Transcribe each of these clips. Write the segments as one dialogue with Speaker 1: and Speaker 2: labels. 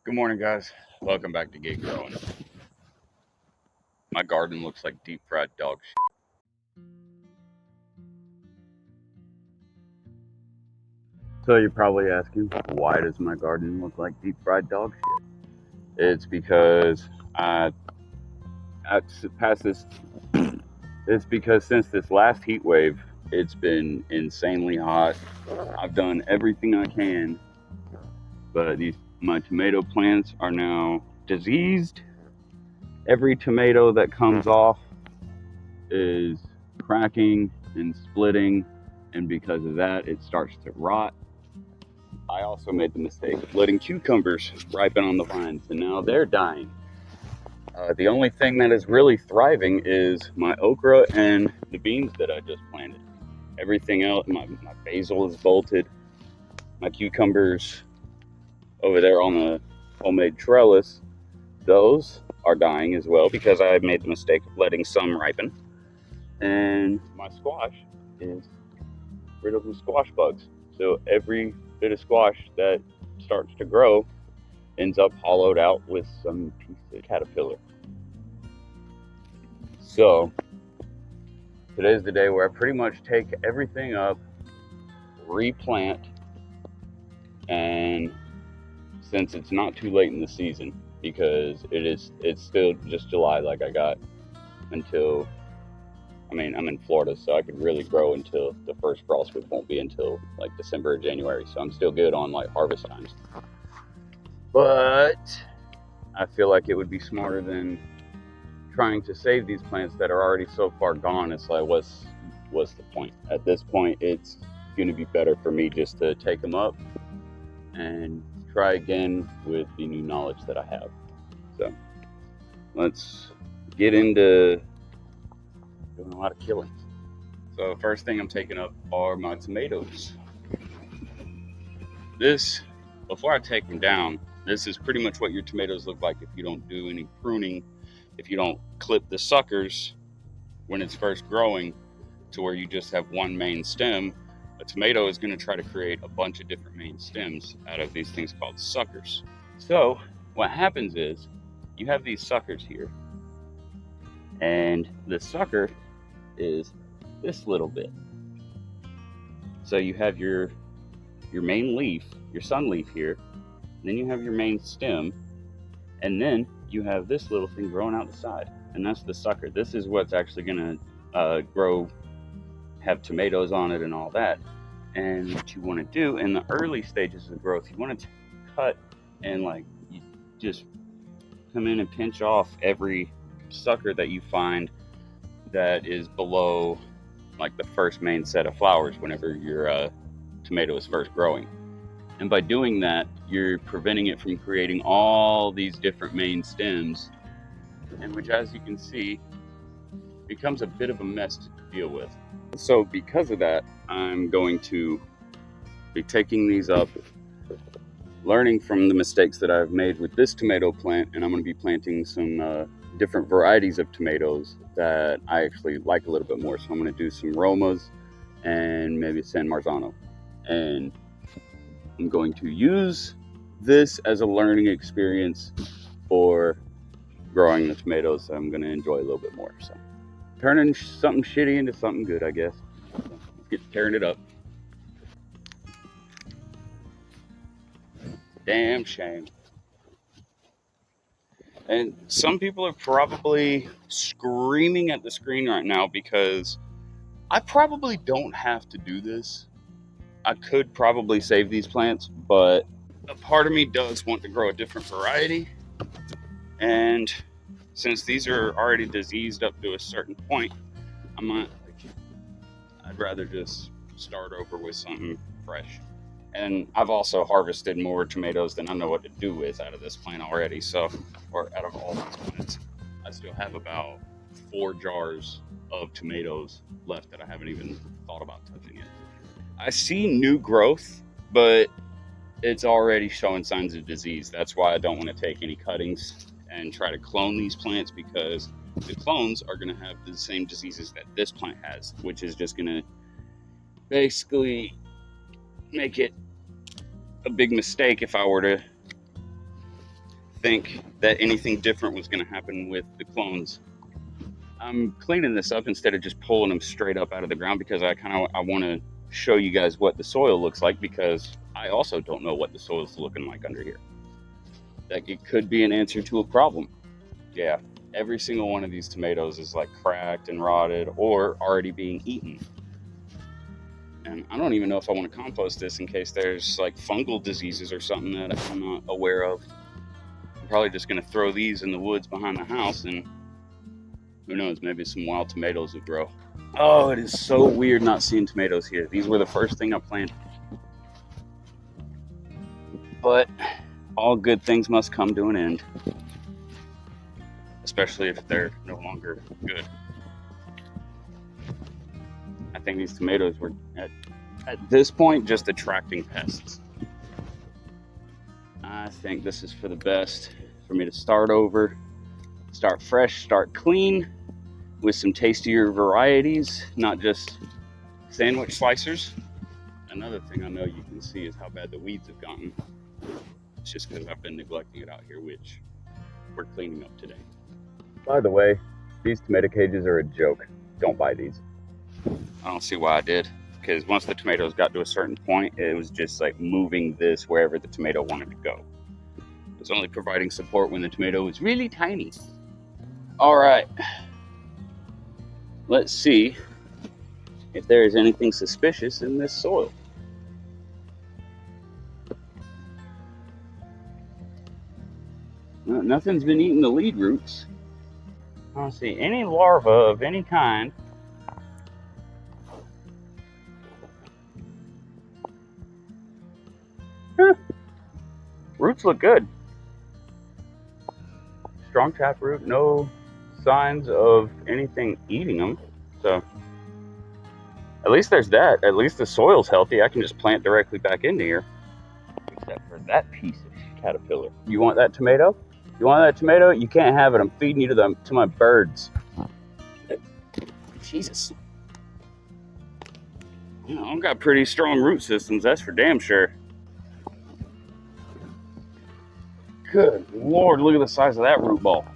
Speaker 1: Good morning, guys. Welcome back to Gig Growing. My garden looks like deep fried dog shit. So you're probably asking, why does my garden look like deep fried dog shit? It's because I past this. It's because since this last heat wave, it's been insanely hot. I've done everything I can, but my tomato plants are now diseased. Every tomato that comes off is cracking and splitting, and because of that, it starts to rot. I also made the mistake of letting cucumbers ripen on the vines, and now they're dying. The only thing that is really thriving is my okra and the beans that I just planted. Everything else, my basil is bolted. My cucumbers over there on the homemade trellis, those are dying as well because I made the mistake of letting some ripen. And my squash is rid of the squash bugs. So every bit of squash that starts to grow ends up hollowed out with some piece of caterpillar. So today's the day where I pretty much take everything up, replant, and since it's not too late in the season, because it's still just July, like I got until, I'm in Florida, so I could really grow until the first frost, which won't be until like December or January. So I'm still good on like harvest times. But I feel like it would be smarter than trying to save these plants that are already so far gone. It's like, what's the point? At this point, it's going to be better for me just to take them up and try again with the new knowledge that I have. So let's get into doing a lot of killing. So first thing I'm taking up are my tomatoes. Before I take them down, this is pretty much what your tomatoes look like if you don't do any pruning, if you don't clip the suckers when it's first growing to where you just have one main stem. A tomato is going to try to create a bunch of different main stems out of these things called suckers. So what happens is you have these suckers here, and the sucker is this little bit. So you have your main leaf, your sun leaf here, then you have your main stem, and then you have this little thing growing out the side, and that's the sucker. This is what's actually going to grow, have tomatoes on it and all that. And what you want to do in the early stages of growth, you want to cut and you just come in and pinch off every sucker that you find that is below like the first main set of flowers whenever your tomato is first growing. And by doing that, you're preventing it from creating all these different main stems, and which, as you can see, becomes a bit of a mess to deal with. So because of that, I'm going to be taking these up, learning from the mistakes that I've made with this tomato plant, and I'm going to be planting some different varieties of tomatoes that I actually like a little bit more. So I'm going to do some Romas and maybe San Marzano, and I'm going to use this as a learning experience for growing the tomatoes that I'm going to enjoy a little bit more. So turning something shitty into something good, I guess. So let's get tearing it up. Damn shame. And some people are probably screaming at the screen right now because I probably don't have to do this. I could probably save these plants, but a part of me does want to grow a different variety. And since these are already diseased up to a certain point, I'd rather just start over with something fresh. And I've also harvested more tomatoes than I know what to do with out of this plant already. So, or out of all these plants, I still have about 4 jars of tomatoes left that I haven't even thought about touching yet. I see new growth, but it's already showing signs of disease. That's why I don't want to take any cuttings and try to clone these plants, because the clones are going to have the same diseases that this plant has, which is just going to basically make it a big mistake if I were to think that anything different was going to happen with the clones. I'm cleaning this up instead of just pulling them straight up out of the ground because I want to show you guys what the soil looks like, because I also don't know what the soil's looking like under here. Like, it could be an answer to a problem. Yeah, every single one of these tomatoes is like cracked and rotted or already being eaten. And I don't even know if I want to compost this in case there's like fungal diseases or something that I'm not aware of. I'm probably just going to throw these in the woods behind the house, and who knows, maybe some wild tomatoes would grow. Oh, it is so weird not seeing tomatoes here. These were the first thing I planted. But all good things must come to an end, especially if they're no longer good. I think these tomatoes were, at this point, just attracting pests. I think this is for the best for me to start over, start fresh, start clean, with some tastier varieties, not just sandwich slicers. Another thing I know you can see is how bad the weeds have gotten. It's just because I've been neglecting it out here, which we're cleaning up today. By the way, these tomato cages are a joke. Don't buy these. I don't see why I did, because once the tomatoes got to a certain point, it was just like moving this wherever the tomato wanted to go. It was only providing support when the tomato was really tiny. All right. Let's see if there is anything suspicious in this soil. Well, nothing's been eating the lead roots. I don't see any larvae of any kind. Roots look good. Strong taproot, no signs of anything eating them. So at least there's that. At least the soil's healthy. I can just plant directly back into here. Except for that piece of caterpillar. You want that tomato? You want that tomato? You can't have it. I'm feeding you to my birds. Jesus. You know, I've got pretty strong root systems, that's for damn sure. Good Lord, look at the size of that root ball.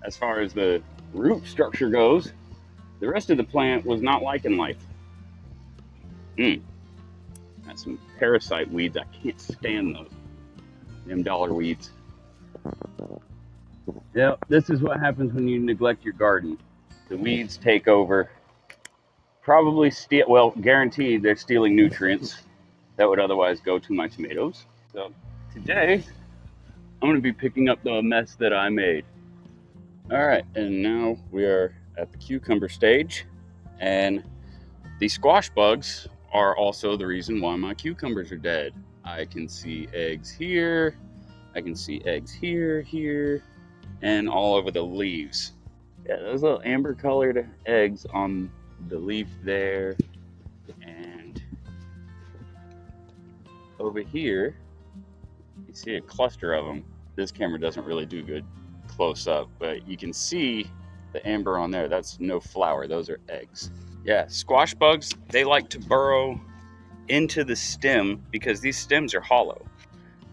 Speaker 1: As far as the root structure goes, the rest of the plant was not liking life. That's some parasite weeds. I can't stand those. Them dollar weeds. Yep, this is what happens when you neglect your garden. The weeds take over. Probably steal, well, guaranteed they're stealing nutrients that would otherwise go to my tomatoes. So today, I'm going to be picking up the mess that I made. All right, and now we are at the cucumber stage, and these squash bugs are also the reason why my cucumbers are dead. I can see eggs here, I can see eggs here, and all over the leaves. Yeah, those little amber colored eggs on the leaf there, and over here, you see a cluster of them. This camera doesn't really do good close up, but you can see the amber on there. That's no flower, those are eggs. Yeah, squash bugs, they like to burrow into the stem because these stems are hollow.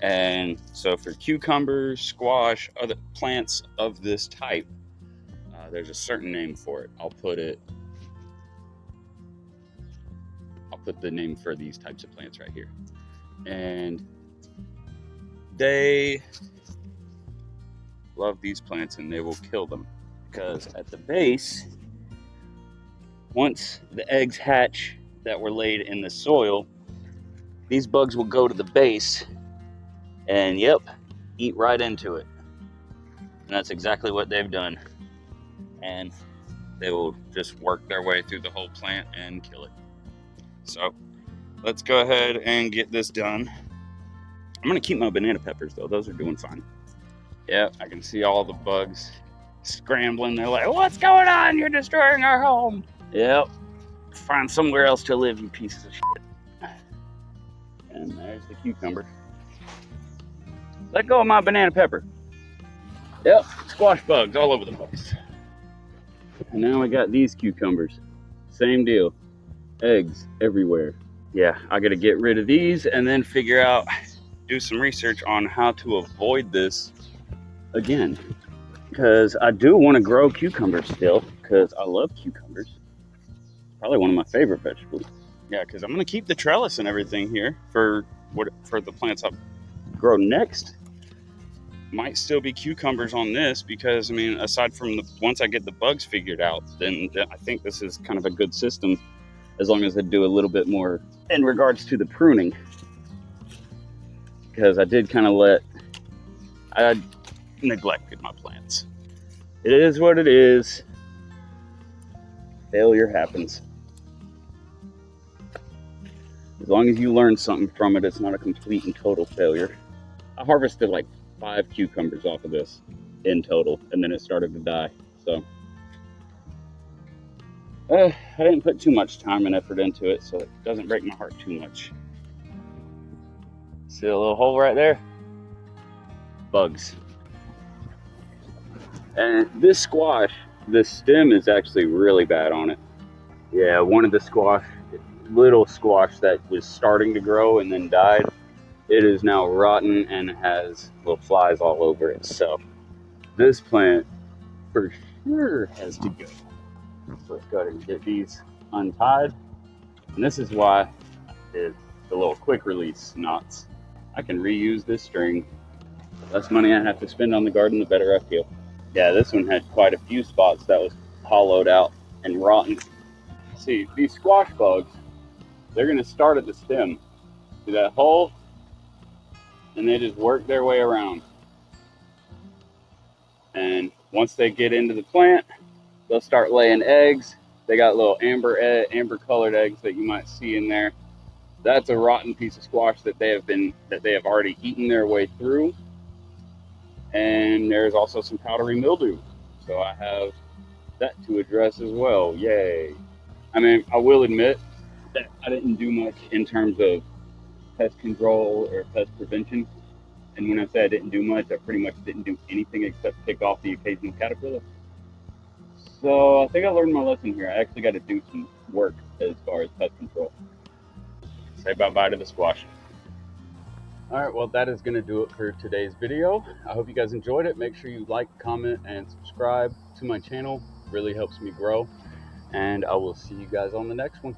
Speaker 1: And so for cucumbers, squash, other plants of this type, there's a certain name for it. I'll put the name for these types of plants right here. And they love these plants and they will kill them, because at the base, once the eggs hatch that were laid in the soil, these bugs will go to the base and eat right into it. And that's exactly what they've done. And they will just work their way through the whole plant and kill it. So let's go ahead and get this done. I'm gonna keep my banana peppers though, those are doing fine. Yeah, I can see all the bugs scrambling. They're like, what's going on? You're destroying our home. Yep, find somewhere else to live, you pieces of shit. And there's the cucumber. Let go of my banana pepper. Yep, squash bugs all over the place. And now we got these cucumbers. Same deal. Eggs everywhere. yeah, I got to get rid of these and then figure out, do some research on how to avoid this again. Because I do want to grow cucumbers still, because I love cucumbers. Probably one of my favorite vegetables. Yeah, because I'm going to keep the trellis and everything here for the plants I grow next. Might still be cucumbers on this, because I mean, aside from once I get the bugs figured out, then I think this is kind of a good system, as long as I do a little bit more in regards to the pruning. Because I did kind of I neglected my plants. It is what it is. Failure happens. As long as you learn something from it, it's not a complete and total failure. I harvested like 5 cucumbers off of this in total, and then it started to die. So I didn't put too much time and effort into it, so it doesn't break my heart too much. See a little hole right there? Bugs. And this squash, the stem is actually really bad on it. Yeah, one of the little squash that was starting to grow and then died, it is now rotten and has little flies all over it. So this plant for sure has to go. So let's go ahead and get these untied. And this is why I did the little quick release knots. I can reuse this string. The less money I have to spend on the garden, the better I feel. Yeah, this one had quite a few spots that was hollowed out and rotten. See, these squash bugs, they're going to start at the stem. See that hole? And they just work their way around. And once they get into the plant, they'll start laying eggs. They got little amber colored eggs that you might see in there. That's a rotten piece of squash that they have already eaten their way through. And there's also some powdery mildew. So I have that to address as well. Yay. I mean, I will admit that I didn't do much in terms of pest control or pest prevention. And when I say I didn't do much, I pretty much didn't do anything except pick off the occasional caterpillar. So I think I learned my lesson here. I actually got to do some work as far as pest control. Say bye-bye to the squash. All right, well, that is going to do it for today's video. I hope you guys enjoyed it. Make sure you like, comment, and subscribe to my channel. It really helps me grow. And I will see you guys on the next one.